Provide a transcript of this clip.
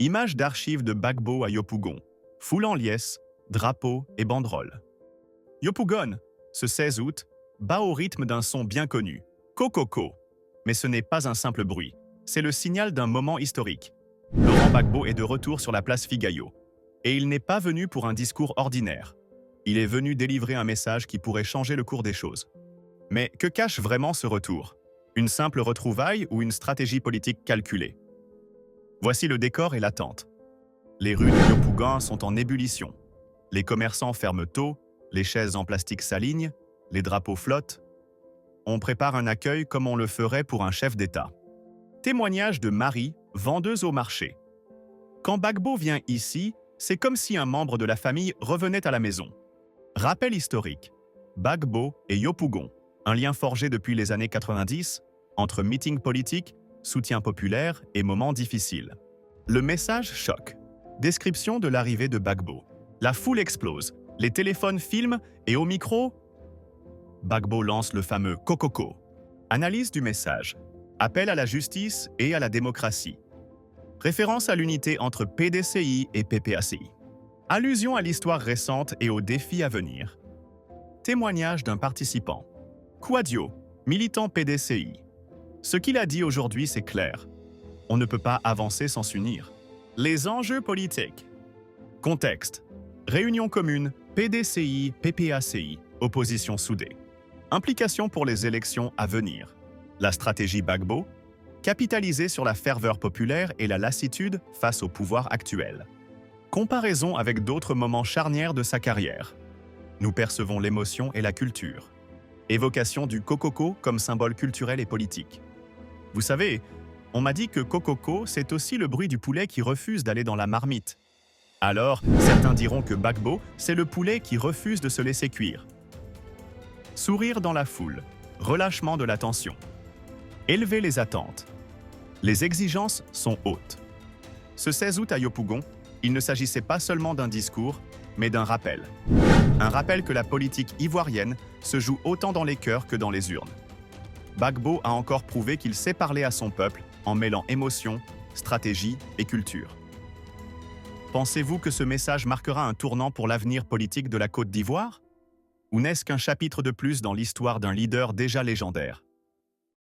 Images d'archives de Gbagbo à Yopougon. Foule en liesse, drapeaux et banderoles. Yopougon, ce 16 août, bat au rythme d'un son bien connu. Kokoko. Mais ce n'est pas un simple bruit. C'est le signal d'un moment historique. Laurent Gbagbo est de retour sur la place Figayo. Et il n'est pas venu pour un discours ordinaire. Il est venu délivrer un message qui pourrait changer le cours des choses. Mais que cache vraiment ce retour? Une simple retrouvaille ou une stratégie politique calculée? Voici le décor et l'attente. Les rues de Yopougon sont en ébullition. Les commerçants ferment tôt, les chaises en plastique s'alignent, les drapeaux flottent. On prépare un accueil comme on le ferait pour un chef d'État. Témoignage de Marie, vendeuse au marché. Quand Gbagbo vient ici, c'est comme si un membre de la famille revenait à la maison. Rappel historique. Gbagbo et Yopougon, un lien forgé depuis les années 90, entre meetings politiques, soutien populaire et moments difficiles. Le message choque. Description de l'arrivée de Gbagbo. La foule explose, les téléphones filment et au micro, Gbagbo lance le fameux Kokoko. Analyse du message. Appel à la justice et à la démocratie. Référence à l'unité entre PDCI et PPACI. Allusion à l'histoire récente et aux défis à venir. Témoignage d'un participant. Kouadio, militant PDCI. Ce qu'il a dit aujourd'hui, c'est clair. On ne peut pas avancer sans s'unir. Les enjeux politiques. Contexte. Réunion commune, PDCI, PPACI, opposition soudée. Implication pour les élections à venir. La stratégie Gbagbo, capitaliser sur la ferveur populaire et la lassitude face au pouvoir actuel. Comparaison avec d'autres moments charnières de sa carrière. Nous percevons l'émotion et la culture. Évocation du Kokoko comme symbole culturel et politique. Vous savez, on m'a dit que Kokoko, c'est aussi le bruit du poulet qui refuse d'aller dans la marmite. Alors, certains diront que Gbagbo, c'est le poulet qui refuse de se laisser cuire. Sourire dans la foule, relâchement de la tension. Élever les attentes. Les exigences sont hautes. Ce 16 août à Yopougon, il ne s'agissait pas seulement d'un discours, mais d'un rappel. Un rappel que la politique ivoirienne se joue autant dans les cœurs que dans les urnes. Gbagbo a encore prouvé qu'il sait parler à son peuple en mêlant émotion, stratégie et culture. Pensez-vous que ce message marquera un tournant pour l'avenir politique de la Côte d'Ivoire? Ou n'est-ce qu'un chapitre de plus dans l'histoire d'un leader déjà légendaire?